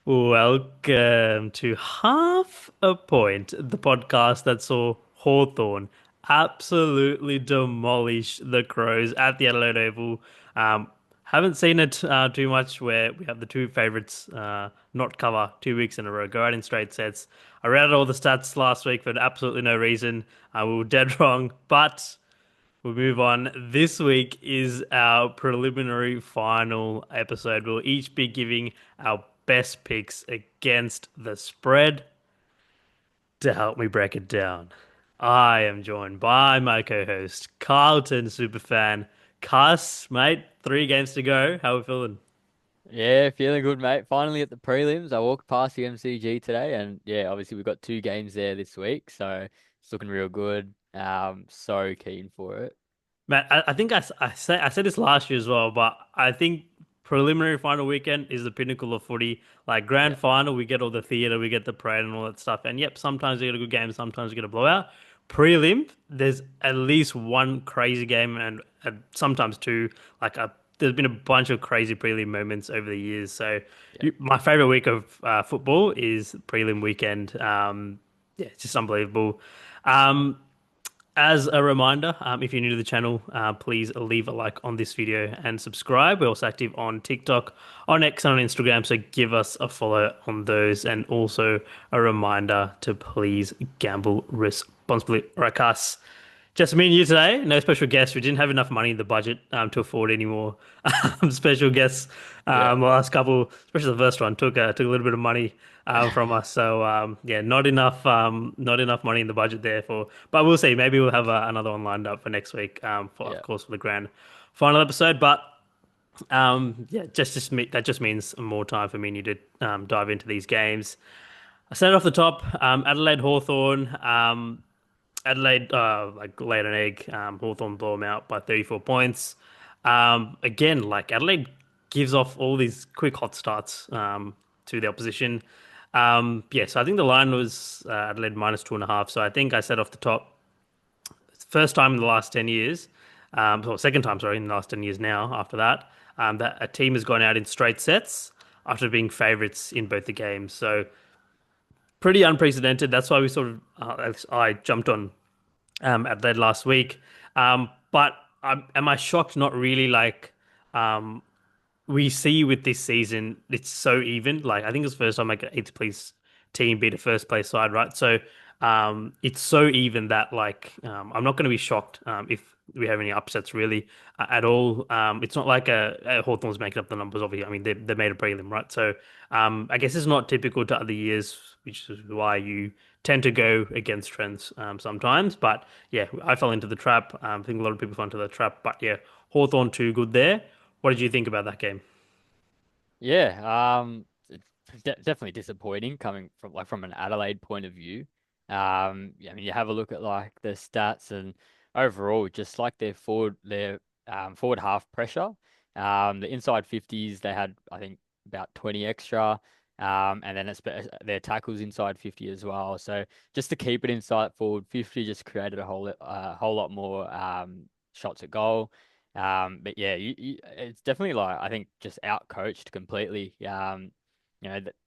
Welcome to Half a Point, the podcast that saw Hawthorn absolutely demolish the Crows at the Adelaide Oval. Um, haven't seen it too much where we have the two favourites not cover 2 weeks in a row, go out in straight sets. I read out all the stats last week for absolutely no reason. We were dead wrong, but we'll move on. This week is our preliminary final episode. We'll each be giving our best picks against the spread. To help me break it down, I am joined by my co-host, Carlton Superfan. Cuss, mate, 3 games to go. How are we feeling? Yeah, feeling good, mate. Finally at the prelims. I walked past the MCG today, and yeah, obviously we've got 2 games there this week, so it's looking real good. So keen for it. Matt, I think I said this last year as well, but I think preliminary final weekend is the pinnacle of footy. Like Yeah, grand final, we get all the theatre, we get the parade and all that stuff. And yep, sometimes you get a good game, sometimes you get a blowout. Prelim, there's at least one crazy game and sometimes two. There's been a bunch of crazy prelim moments over the years. So yeah, my favorite week of football is prelim weekend. Yeah, it's just unbelievable. Um, as a reminder, if you're new to the channel, please leave a like on this video and subscribe. We're also active on TikTok, on X, and on Instagram, so give us a follow on those. And also a reminder to please gamble responsibly. All right, Cass. Just me and you today. No special guests. We didn't have enough money in the budget to afford any more special guests. yeah, The last couple, especially the first one, took a little bit of money from us. So yeah, not enough money in the budget there for. But we'll see. Maybe we'll have another one lined up for next week. For of yeah, course for the grand final episode. But yeah, that just means more time for me and you to dive into these games. I said off the top, Adelaide Hawthorn. Adelaide like laid an egg. Hawthorn blow them out by 34 points. Again, like Adelaide gives off all these quick hot starts to the opposition. Yeah, so I think the line was Adelaide -2.5. So I think I said off the top, first time in the last 10 years, or second time, sorry, in the last 10 years now after that, that a team has gone out in straight sets after being favourites in both the games. So pretty unprecedented. That's why we sort of, I jumped on Adelaide last week. But am I shocked? Not really. Um, we see with this season, it's so even. Like I think it's the first time like an eighth place team beat a first place side, right? So it's so even that I'm not going to be shocked if we have any upsets really at all. It's not like a Hawthorn's making up the numbers. Obviously, I mean they made a prelim, right? So I guess it's not typical to other years, which is why you tend to go against trends sometimes. But yeah, I fell into the trap. I think a lot of people fell into the trap. But yeah, Hawthorn too good there. What did you think about that game? yeah. It's definitely disappointing coming from an Adelaide point of view. Yeah, I mean, you have a look at like the stats and overall, just like their forward half pressure. The inside 50s they had I think about 20 extra. And then their tackles inside 50 as well. So just to keep it inside forward 50 just created a whole lot more shots at goal. But yeah, it's definitely like I think just out coached completely.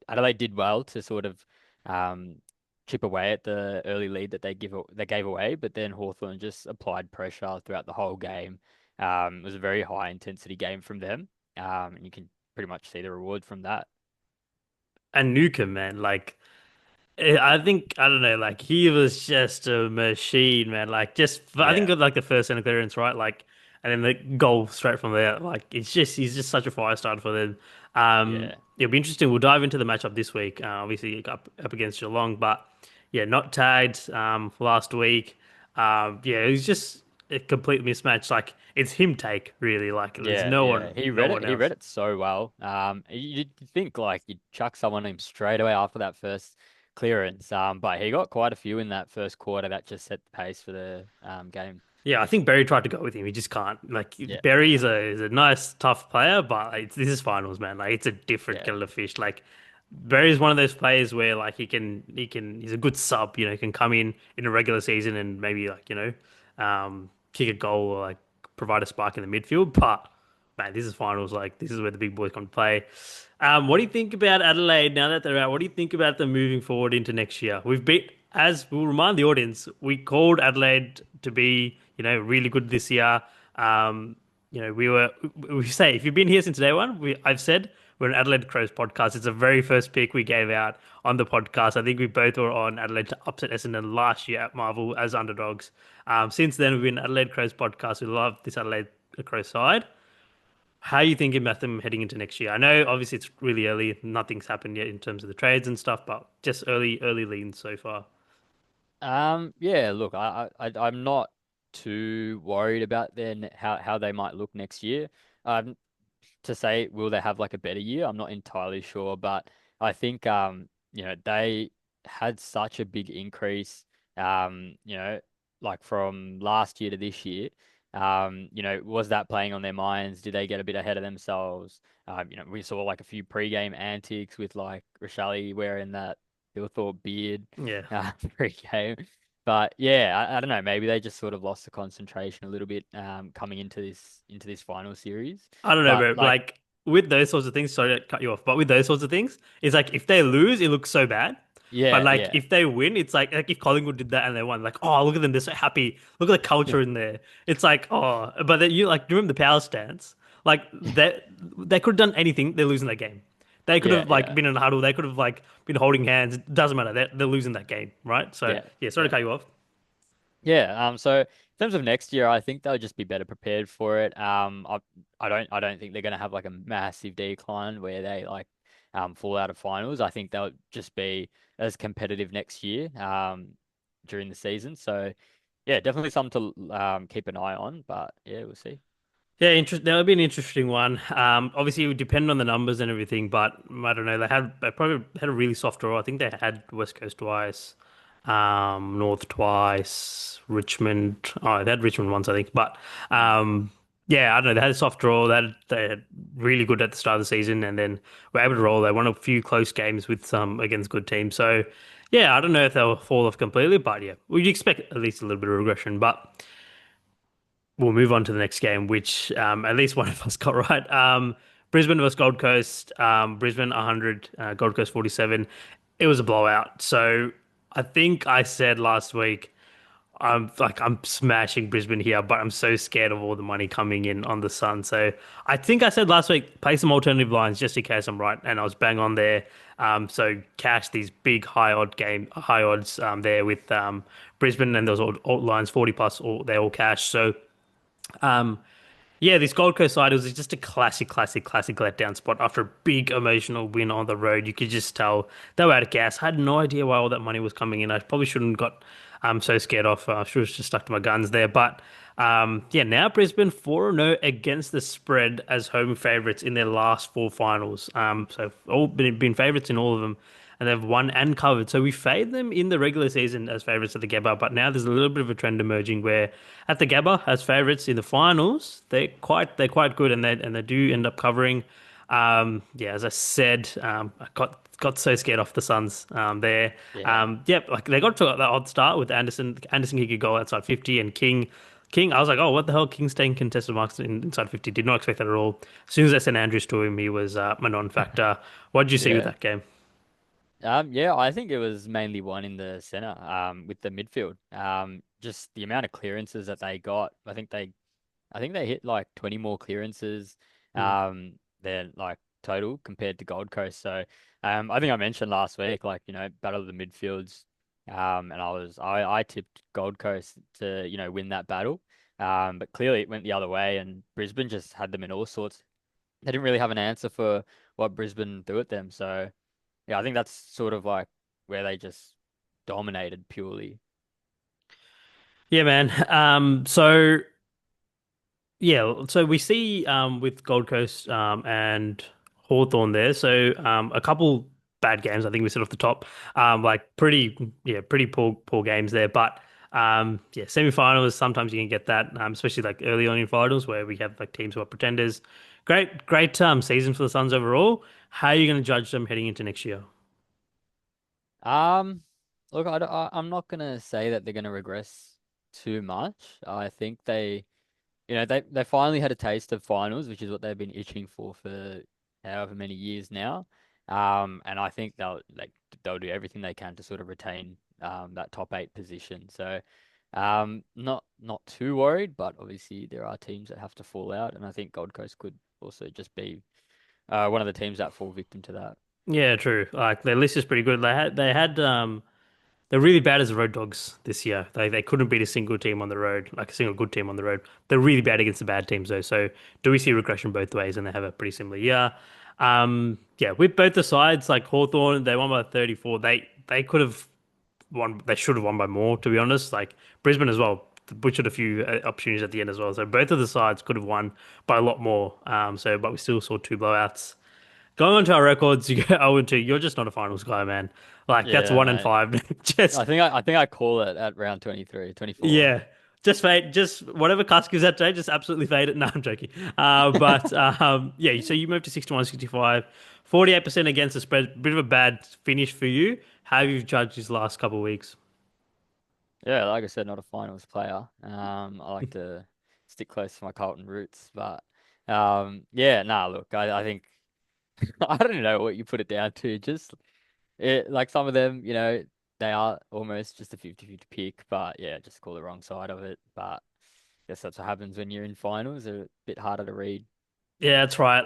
Adelaide did well to sort of um, chip away at the early lead that they gave away, but then Hawthorn just applied pressure throughout the whole game. It was a very high intensity game from them, and you can pretty much see the reward from that. And Newcomb, man, I think I don't know, like he was just a machine, man. I think Yeah, got like the first center clearance, right? And then the goal straight from there. Like he's just such a fire starter for them. yeah. It'll be interesting. We'll dive into the matchup this week. Obviously up against Geelong, but yeah, not tagged last week. Yeah, it was just a complete mismatch. Like it's him take really. Like there's Yeah, yeah. He no read it. one He else. read it so well. You'd think like you'd chuck someone on him straight away after that first clearance. But he got quite a few in that first quarter that just set the pace for the game. Yeah, I think Barry tried to go with him. He just can't. Like Yeah, Barry is a nice, tough player, but this is finals, man. Like it's a different yeah, kettle of fish. Like Barry is one of those players where like he's a good sub. You know, he can come in a regular season and maybe kick a goal or like provide a spark in the midfield. But man, this is finals. Like this is where the big boys come to play. What do you think about Adelaide now that they're out? What do you think about them moving forward into next year? We've beat, as we'll remind the audience, we called Adelaide to be, really good this year. Um, we say if you've been here since day one, I've said we're an Adelaide Crows podcast. It's the very first pick we gave out on the podcast. I think we both were on Adelaide to upset Essendon last year at Marvel as underdogs. Since then, we've been Adelaide Crows podcast. We love this Adelaide Crows side. How are you thinking about them heading into next year? I know obviously it's really early, nothing's happened yet in terms of the trades and stuff, but just early leans so far. Yeah, look, I'm not too worried about how they might look next year. Um, to say will they have like a better year, I'm not entirely sure, but I think they had such a big increase, like from last year to this year. Was that playing on their minds? Did they get a bit ahead of themselves? We saw like a few pre-game antics with like Rochelle wearing that Thorpe beard Yeah. pre-game. But yeah, I don't know. Maybe they just sort of lost the concentration a little bit coming into this final series. I don't know, But bro. like, Like with those sorts of things, sorry to cut you off, but with those sorts of things, it's like if they lose, it looks so bad. But yeah, like yeah, if they win, it's like if Collingwood did that and they won, like, oh, look at them, they're so happy. Look at the culture in there. It's like, oh, but then you like, do you remember the power stance? Like they could have done anything, they're losing that game. They could yeah, have like yeah, been in a huddle, they could have like been holding hands. It doesn't matter. They're losing that game, right? So yeah, yeah, sorry to yeah, cut you off. yeah. So in terms of next year, I think they'll just be better prepared for it. I don't think they're gonna have like a massive decline where they like fall out of finals. I think they'll just be as competitive next year during the season. So yeah, definitely something to keep an eye on. But yeah, we'll see. Yeah, that would be an interesting one. Obviously, it would depend on the numbers and everything, but I don't know. They probably had a really soft draw. I think they had West Coast twice, North twice, Richmond. Oh, they had Richmond once, I think. But yeah, I don't know. They had a soft draw. They had really good at the start of the season, and then were able to roll. They won a few close games with some against good teams. So yeah, I don't know if they'll fall off completely, but yeah, we'd expect at least a little bit of regression. But we'll move on to the next game, which at least one of us got right. Brisbane versus Gold Coast. Brisbane 100, Gold Coast 47. It was a blowout. So I think I said last week I'm smashing Brisbane here, but I'm so scared of all the money coming in on the Sun. So I think I said last week play some alternative lines just in case I'm right, and I was bang on there. So cash these big high odds there with Brisbane and those alt lines 40 plus, they all cash. So um, yeah, this Gold Coast side was just a classic letdown spot after a big emotional win on the road. You could just tell they were out of gas. I had no idea why all that money was coming in. I probably shouldn't have got so scared off. I should have just stuck to my guns there. But yeah, now Brisbane 4-0 against the spread as home favourites in their last four finals. So all been favourites in all of them, and they've won and covered. So we fade them in the regular season as favourites at the Gabba, but now there's a little bit of a trend emerging where at the Gabba as favourites in the finals, they're quite good, and they do end up covering. Yeah, as I said, I got so scared off the Suns there. Yeah. Yep, like they got to that odd start with Anderson. Anderson kicked a goal outside 50, and King, I was like, oh, what the hell? King's taking contested marks inside 50. Did not expect that at all. As soon as I sent Andrews to him, he was a non-factor. What did you see with Yeah. that game? Yeah, I think it was mainly one in the center, with the midfield. Just the amount of clearances that they got. I think they hit like 20 more clearances, Mm. than like total compared to Gold Coast. So, I think I mentioned last week, like, battle of the midfields. And I tipped Gold Coast to, win that battle. But clearly it went the other way and Brisbane just had them in all sorts. They didn't really have an answer for what Brisbane threw at them. So, yeah, I think that's sort of like where they just dominated purely. Yeah, man. So we see with Gold Coast and Hawthorn there. So a couple bad games. I think we sit off the top. Like pretty poor games there. But yeah, semi-finals sometimes you can get that, especially like early on in finals where we have like teams who are pretenders. Great season for the Suns overall. How are you going to judge them heading into next year? Um, Look, I'm not gonna say that they're gonna regress too much. I think they they finally had a taste of finals, which is what they've been itching for however many years now. And I think they'll do everything they can to sort of retain that top eight position. So not too worried, but obviously there are teams that have to fall out, and I think Gold Coast could also just be one of the teams that fall victim to that. Yeah, true. Like their list is pretty good. They're really bad as road dogs this year. They couldn't beat a single team on the road, like a single good team on the road. They're really bad against the bad teams though. So do we see regression both ways? And they have a pretty similar year. Yeah, with both the sides, like Hawthorn, they won by 34. They could have won. They should have won by more, to be honest. Like Brisbane as well, butchered a few opportunities at the end as well. So both of the sides could have won by a lot more. But we still saw two blowouts. Going on to our records, you go 0-2. You're just not a finals guy, man. Like that's Yeah, one and mate. five. Just I think I call it at round 23, 24. yeah, just fade. Just whatever Cusk gives that day, just absolutely fade it. No, I'm joking. Yeah. So you moved to 61, 65, 48% against the spread. Bit of a bad finish for you. How have you judged these last couple of weeks? Yeah, like I said, not a finals player. I like to stick close to my Carlton roots, but yeah, nah, look, I think I don't know what you put it down to. Just like some of them, they are almost just a 50-50 pick, but yeah, just call the wrong side of it. But I guess that's what happens when you're in finals. They're a bit harder to read. Yeah, that's right.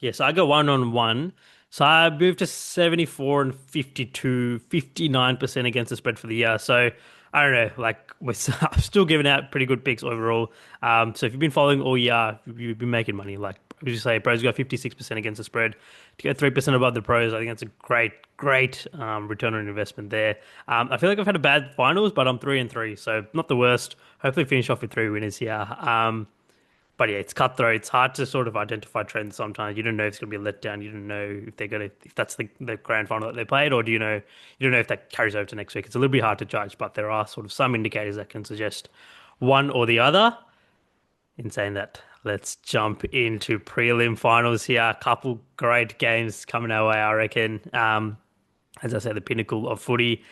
Yeah, so I go one on one. So I moved to 74 and 52, 59% against the spread for the year. So I don't know, I'm still giving out pretty good picks overall. So if you've been following all year, you've been making money. Like, would you say pros go 56% against the spread to go 3% above the pros? I think that's a great return on investment there. I feel like I've had a bad finals, but I'm 3-3, so not the worst. Hopefully finish off with three winners here. But yeah, it's cutthroat. It's hard to sort of identify trends sometimes. You don't know if it's going to be a letdown. You don't know if they're going to, if that's the grand final that they played, or you don't know if that carries over to next week. It's a little bit hard to judge, but there are sort of some indicators that can suggest one or the other. In saying that, let's jump into prelim finals here. A couple great games coming our way, I reckon. As I say, the pinnacle of footy.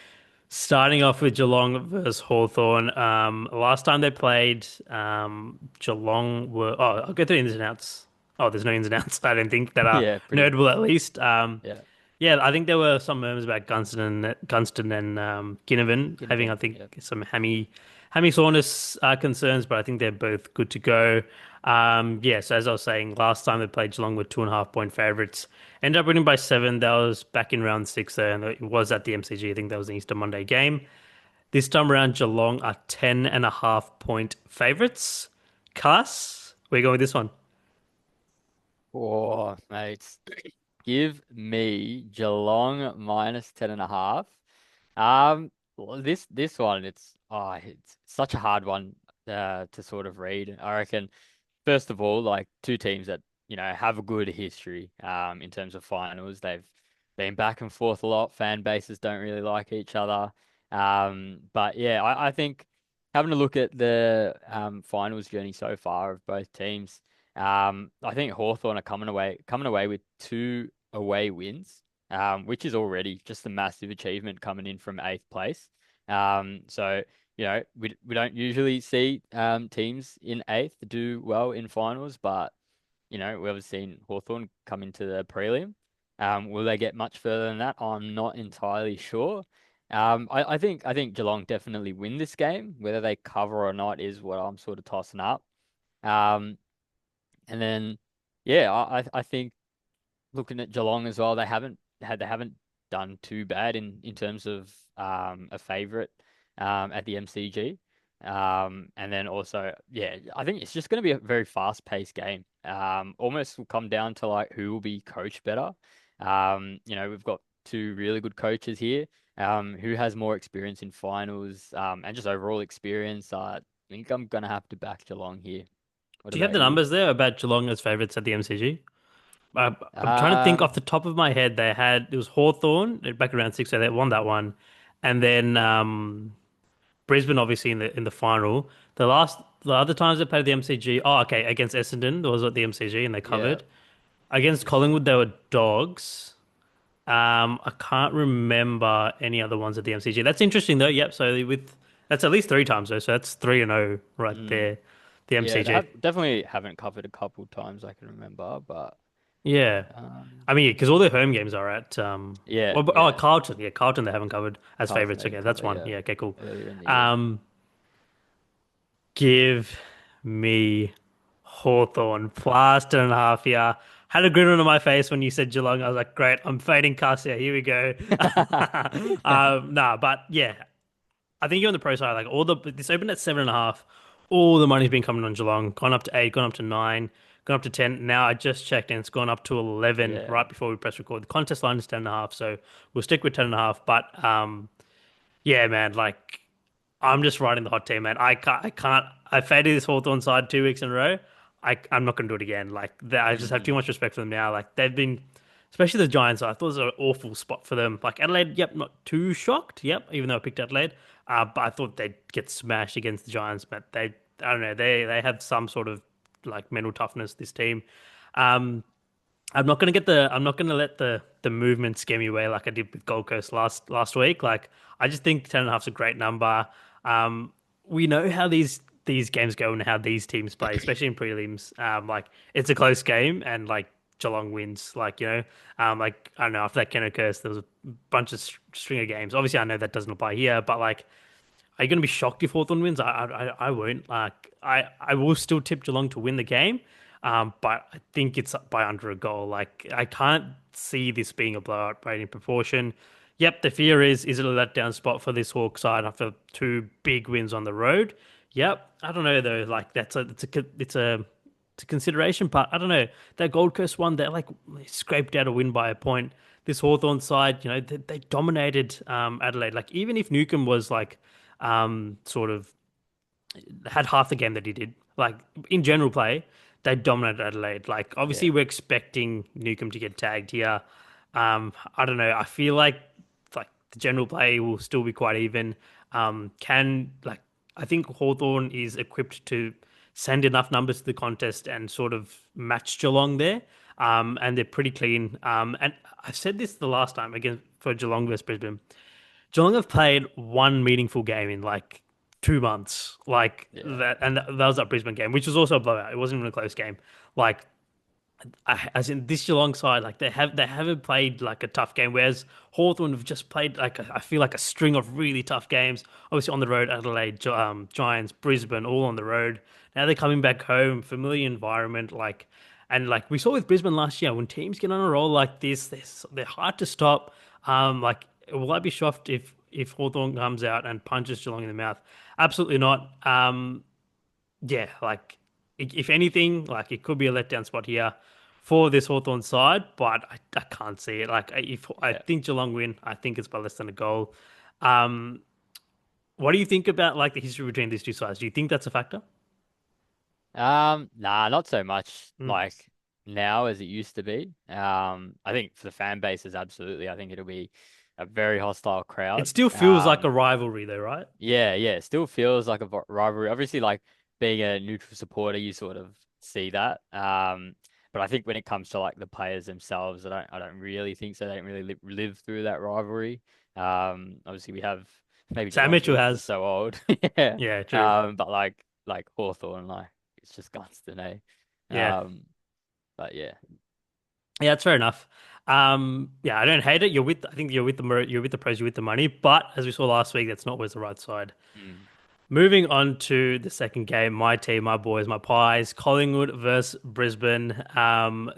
Starting off with Geelong versus Hawthorn. Last time they played, Geelong were. Oh, I'll go through the ins and outs. Oh, there's no ins and outs. I don't think that are Yeah, pretty notable much. at least. Yeah, Yeah, I think there were some murmurs about Gunston and Ginnivan having, Ginnivan. I think, Yeah. some hammy soreness concerns, but I think they're both good to go. Yeah, so as I was saying, last time they played Geelong were 2.5 point favorites. Ended up winning by seven. That was back in round six there, and it was at the MCG. I think that was an Easter Monday game. This time around, Geelong are 10.5 point favorites. Cuss, where you going with this one? Oh, mate. Give me Geelong minus 10.5. Well, this one, it's such a hard one to sort of read. I reckon, first of all, like two teams that, have a good history in terms of finals. They've been back and forth a lot. Fan bases don't really like each other. But yeah, I think having a look at the finals journey so far of both teams, I think Hawthorn are coming away with two away wins, which is already just a massive achievement coming in from eighth place. So we don't usually see teams in eighth do well in finals, but we've seen Hawthorn come into the prelim. Will they get much further than that? I'm not entirely sure. I think Geelong definitely win this game. Whether they cover or not is what I'm sort of tossing up. Um, and then yeah, I think looking at Geelong as well, they haven't done too bad in terms of a favourite at the MCG. And then also, yeah, I think it's just going to be a very fast-paced game. Almost will come down to like who will be coached better. We've got two really good coaches here. Who has more experience in finals, and just overall experience. I think I'm gonna have to back Geelong here. What Do you have about the you? numbers there about Geelong as favourites at the MCG? I'm trying to think off Um, the top of my head. It was Hawthorn back around six, so they won that one, and then Brisbane obviously in the final. The other times they played the MCG. Oh, okay, against Essendon, it was at the MCG and they yeah, covered. Against this is Collingwood, they were dogs. I can't remember any other ones at the MCG. That's interesting though. Yep. That's at least three times though. So that's 3-0 right mm, there. the Yeah, they MCG. have definitely haven't covered a couple times I can remember, but Yeah. um, I mean, because all their home games are at yeah, yeah, Carlton. Yeah, Carlton they haven't covered as Carlton favorites. they didn't Okay, that's cover, one. yeah, Yeah, okay, cool. earlier in the year. Um, give me Hawthorn plus 10.5 here. Had a grin on my face when you said Geelong. I was like, great, I'm fading Cassia. Here we go. Nah, but yeah, I think you're on the pro side. Like this opened at 7.5. All the money's been coming on Geelong. Gone up to 8, gone up to 9, gone up to 10. Now I just checked and it's gone up to 11 Yeah. right before we press record. The contest line is 10.5, so we'll stick with 10.5. But yeah, man, like I'm just riding the hot team, man. I can't. I faded this Hawthorn side 2 weeks in a row. I'm not going to do it again. Like I just have too Mm. much respect for them now. Like they've been, especially the Giants. I thought it was an awful spot for them. Like Adelaide, yep, not too shocked. Yep, even though I picked Adelaide, but I thought they'd get smashed against the Giants. But I don't know, they have some sort of like mental toughness. This team. Um, I'm not gonna let the movement scare me away like I did with Gold Coast last week. Like I just think 10.5 is a great number. Um, we know how these games go and how these teams play, especially in prelims. Like it's a close game and like Geelong wins. Like like I don't know after that Kenner curse, there was a bunch of string of games. Obviously, I know that doesn't apply here, but like are you going to be shocked if Hawthorn wins? I won't. Like I will still tip Geelong to win the game, but I think it's by under a goal. Like I can't see this being a blowout by any proportion. Yep, the fear is it a letdown spot for this Hawk side after two big wins on the road? Yep, I don't know though. Like it's a consideration, but I don't know that Gold Coast one. They scraped out a win by a point. This Hawthorn side, they dominated Adelaide. Like even if Newcomb was like sort of had half the game that he did. Like in general play, they dominated Adelaide. Like obviously Yeah. we're expecting Newcomb to get tagged here. I don't know. I feel like the general play will still be quite even. Can like I think Hawthorn is equipped to send enough numbers to the contest and sort of match Geelong there. And they're pretty clean. And I've said this the last time again for Geelong versus Brisbane. Geelong have played one meaningful game in like 2 months, like Yeah. that, and that was that Brisbane game, which was also a blowout. It wasn't even a close game. Like, as in this Geelong side, like they haven't played like a tough game, whereas Hawthorn have just played like I feel like a string of really tough games. Obviously on the road, Adelaide, Giants, Brisbane, all on the road. Now they're coming back home, familiar environment, like. And like we saw with Brisbane last year, when teams get on a roll like this, they're hard to stop. Like, will I be shocked if Hawthorn comes out and punches Geelong in the mouth? Absolutely not. Yeah, like if anything, like it could be a letdown spot here for this Hawthorn side, but I can't see it. Like if I Yeah. think Geelong win, I think it's by less than a goal. Um, what do you think about like the history between these two sides? Do you think that's a factor? Nah, not so much Mm. like now as it used to be. I think for the fan bases, absolutely. I think it'll be a very hostile It crowd. still feels like a rivalry, though, right? Yeah, yeah, it still feels like a rivalry. Obviously, like being a neutral supporter, you sort of see that. But I think when it comes to like the players themselves, I don't really think so. They don't really live through that rivalry. Obviously we have maybe Sam Geelong Mitchell because it's has. so old. Yeah. Yeah, true. But like Hawthorn, like it's just constant, eh? Yeah. Um, but yeah. Yeah, that's fair enough. Yeah, I don't hate it. I think you're with the pros, you're with the money, but as we saw last week, that's not always the right side. Mm. Moving on to the second game, my team, my boys, my pies, Collingwood versus Brisbane.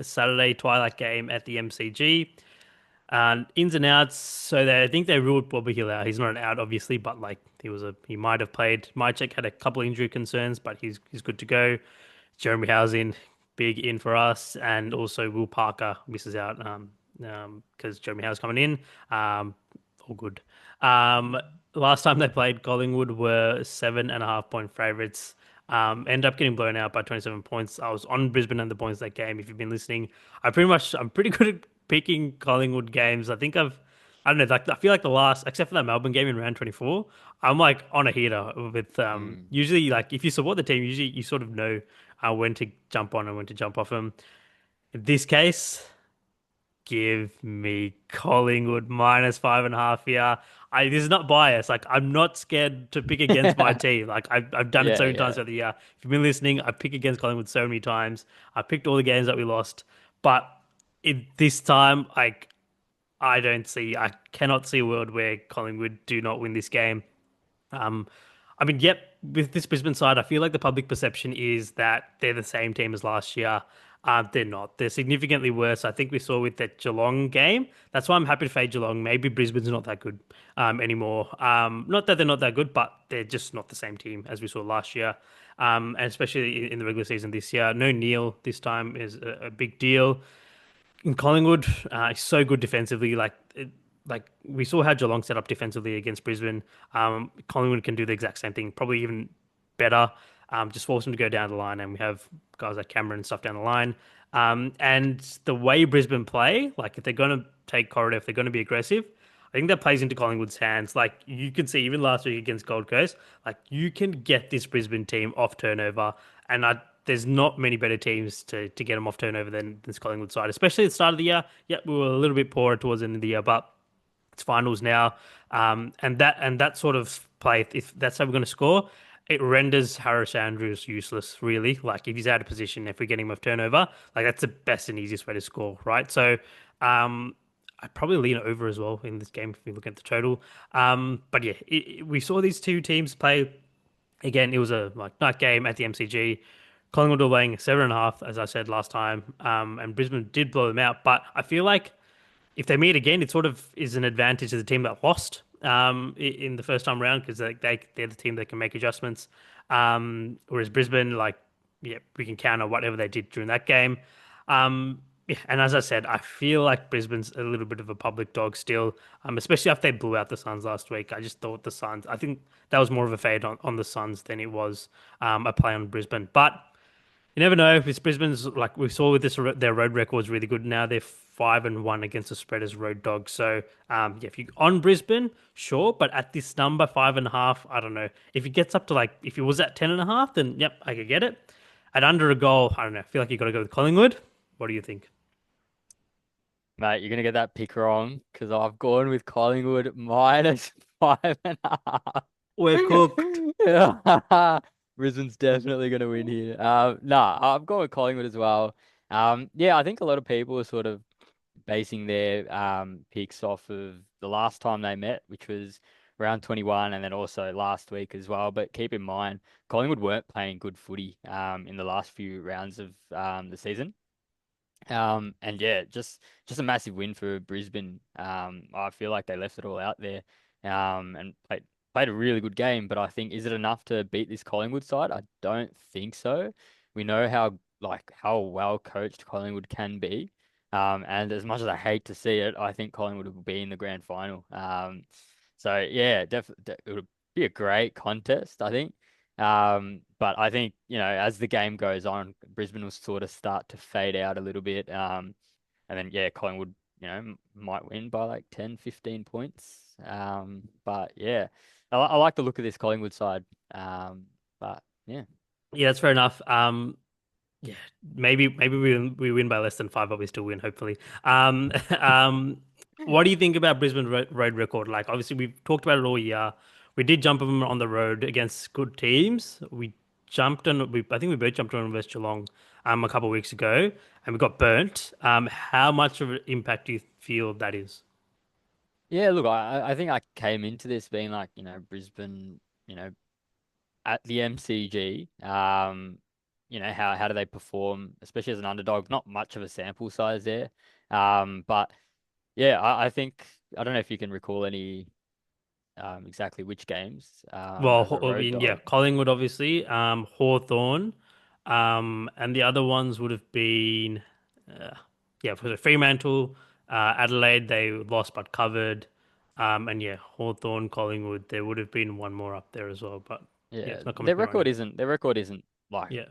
Saturday twilight game at the MCG. Ins and outs. I think they ruled Bobby Hill out. He's not an out, obviously, but like he might have played. Mychek had a couple injury concerns, but he's good to go. Jeremy Howe's in, big in for us, and also Will Parker misses out because Jeremy Howe's coming in. All good. Um, Last time they played, Collingwood were 7.5 point favorites. End up getting blown out by 27 points. I was on Brisbane and the points that game. If you've been listening, I'm pretty good at picking Collingwood games. I don't know, like I feel like the last, except for that Melbourne game in round 24, I'm like on a heater with Mm. usually like if you support the team, usually you sort of know when to jump on and when to jump off them. In this case, give me Collingwood minus 5.5 here. this is not bias. Like I'm not scared to pick against my team. Like I've done it so Yeah, many times yeah. throughout the year. If you've been listening, I pick against Collingwood so many times. I picked all the games that we lost, but this time, like I cannot see a world where Collingwood do not win this game. Um, I mean, yep, with this Brisbane side, I feel like the public perception is that they're the same team as last year. They're not. They're significantly worse. I think we saw with that Geelong game. That's why I'm happy to fade Geelong. Maybe Brisbane's not that good anymore. Not that they're not that good, but they're just not the same team as we saw last year. And especially in the regular season this year. No Neil this time is a big deal in Collingwood. He's so good defensively. Like we saw how Geelong set up defensively against Brisbane. Collingwood can do the exact same thing, probably even better. Just force them to go down the line, and we have guys like Cameron and stuff down the line. And the way Brisbane play, like if they're going to take corridor, if they're going to be aggressive, I think that plays into Collingwood's hands. Like you can see, even last week against Gold Coast, like you can get this Brisbane team off turnover, and there's not many better teams to get them off turnover than this Collingwood side, especially at the start of the year. Yeah, we were a little bit poorer towards the end of the year, but it's finals now, and that sort of play, if that's how we're going to score, it renders Harris Andrews useless. Really, like if he's out of position, if we're getting him off turnover, like that's the best and easiest way to score, right? So, I'd probably lean over as well in this game if we look at the total. But yeah, we saw these two teams play again. It was a like night game at the MCG. Collingwood were laying 7.5, as I said last time, and Brisbane did blow them out. But I feel like if they meet again, it sort of is an advantage to the team that lost in the first time round because they're the team that can make adjustments. Whereas Brisbane, like, yeah, we can counter whatever they did during that game. Yeah, and as I said, I feel like Brisbane's a little bit of a public dog still, especially after they blew out the Suns last week. I just thought the Suns, I think that was more of a fade on the Suns than it was a play on Brisbane. But you never know. If it's Brisbane's, like we saw with this, their road record's really good now. They're 5-1 against the spread as road dogs. So, yeah, if you on Brisbane, sure, but at this number 5.5, I don't know. If it gets up to like, if it was at 10.5, then yep, I could get it. At under a goal, I don't know. I feel like you got to go with Collingwood. What do you think? Mate, you're gonna get that pick wrong because I've gone with Collingwood minus 5.5. We're cooked. Brisbane's definitely gonna win here. Nah, I've gone with Collingwood as well. Yeah, I think a lot of people are sort of basing their picks off of the last time they met, which was round 21, and then also last week as well. But keep in mind, Collingwood weren't playing good footy in the last few rounds of the season. And yeah, just a massive win for Brisbane. I feel like they left it all out there, and played a really good game. But I think, is it enough to beat this Collingwood side? I don't think so. We know how well coached Collingwood can be. And as much as I hate to see it, I think Collingwood will be in the grand final. So yeah, definitely it would be a great contest, I think. But I think, as the game goes on, Brisbane will sort of start to fade out a little bit. And then, yeah, Collingwood, might win by like 10, 15 points. But yeah, I like the look of this Collingwood side. But yeah. Yeah, that's fair enough. Yeah, maybe we win by less than 5, but we still win, hopefully. What do you think about Brisbane road record? Like, obviously, we've talked about it all year. We did jump them on the road against good teams. I think we both jumped on versus Geelong a couple of weeks ago, and we got burnt. How much of an impact do you feel that is? Yeah, look, I think I came into this being like, Brisbane, at the MCG, how do they perform, especially as an underdog? Not much of a sample size there. But yeah, I think, I don't know if you can recall any exactly which games Well, as a I road mean, yeah, dog. Collingwood obviously, Hawthorn, and the other ones would have been, uh, yeah, for the Fremantle, Adelaide, they lost but covered, and yeah, Hawthorn, Collingwood, there would have been one more up there as well, but yeah, Yeah, it's not coming their to me right now. record isn't their record isn't like Yeah.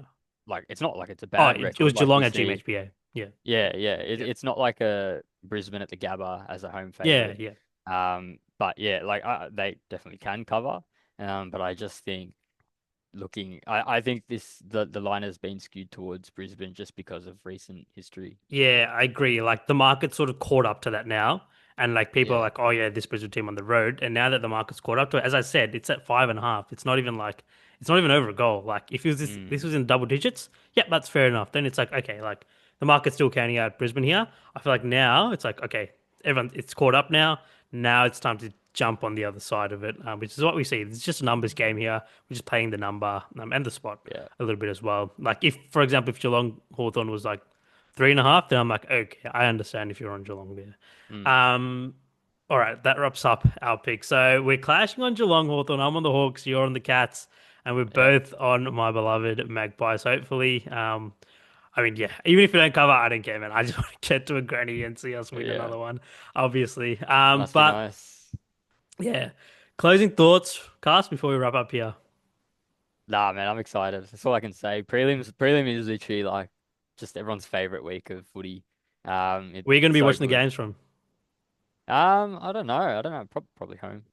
it's not like it's a Oh, bad it was record like Geelong you at see. GMHBA. Yeah. Yeah, yeah. Yeah. It's not like a Brisbane at the Gabba as a home Yeah. favorite. Yeah. But yeah, like they definitely can cover. But I just think I think the line has been skewed towards Brisbane just because of recent history. Yeah, I agree. Like the market's sort of caught up to that now. And like people are Yeah. like, oh yeah, this Brisbane team on the road. And now that the market's caught up to it, as I said, it's at 5.5. It's not even over a goal. Like if it was this Mm. was in double digits, yeah, that's fair enough. Then it's like, okay, like the market's still counting out Brisbane here. I feel like now it's like, okay, everyone, it's caught up now. Now it's time to jump on the other side of it, which is what we see. It's just a numbers game here. We're just playing the number and the spot Yeah. a little bit as well. Like if, for example, if Geelong Hawthorn was like 3.5, then I'm like, okay, I understand if you're on Geelong there. Mm. All right, that wraps up our pick. So we're clashing on Geelong Hawthorn. I'm on the Hawks, you're on the Cats, and we're Yeah. both on my beloved Magpies. Hopefully, I mean, yeah, even if we don't cover, I don't care, man. I just want to get to a granny and see us win Yeah. another one, obviously. Must be But nice. yeah, closing thoughts, Cast, before we wrap up here. Nah, man, I'm excited. That's all I can say. Prelim is literally like just everyone's favorite week of footy. Where are you It's going to be so watching the good. games from? I don't know. I don't know. Probably home.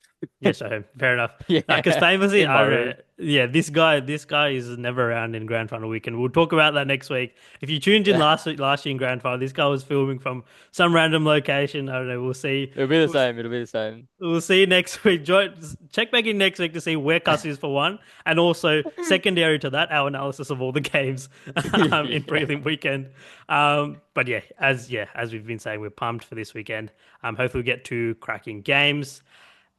Yes, so fair enough. Because Yeah, famously, in my I room. yeah, this guy is never around in grand final weekend. We'll talk about that next week. If you tuned in Yeah, last year in grand final, this guy was filming from some random location. I don't know. We'll see. it'll be the We'll, same. It'll be the same. we'll see next week. Check back in next week to see where Cuss is for one, and also secondary to that, our analysis of all the games in Yeah. prelim weekend. But as we've been saying, we're pumped for this weekend. Hopefully we get two cracking games.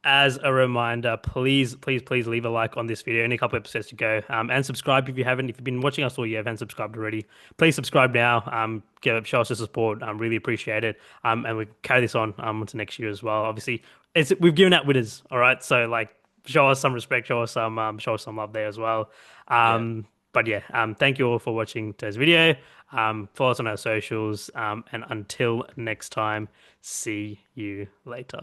As a reminder, please leave a like on this video. Only a couple episodes to go. And subscribe if you haven't. If you've been watching us all year, haven't subscribed already, please subscribe now. Show us your support. Really appreciate it. And we carry this on into next year as well. Obviously, we've given out winners. All right, so like show us some respect, show us some love there as well. Yeah. But yeah, thank you all for watching today's video. Follow us on our socials. And until next time, see you later.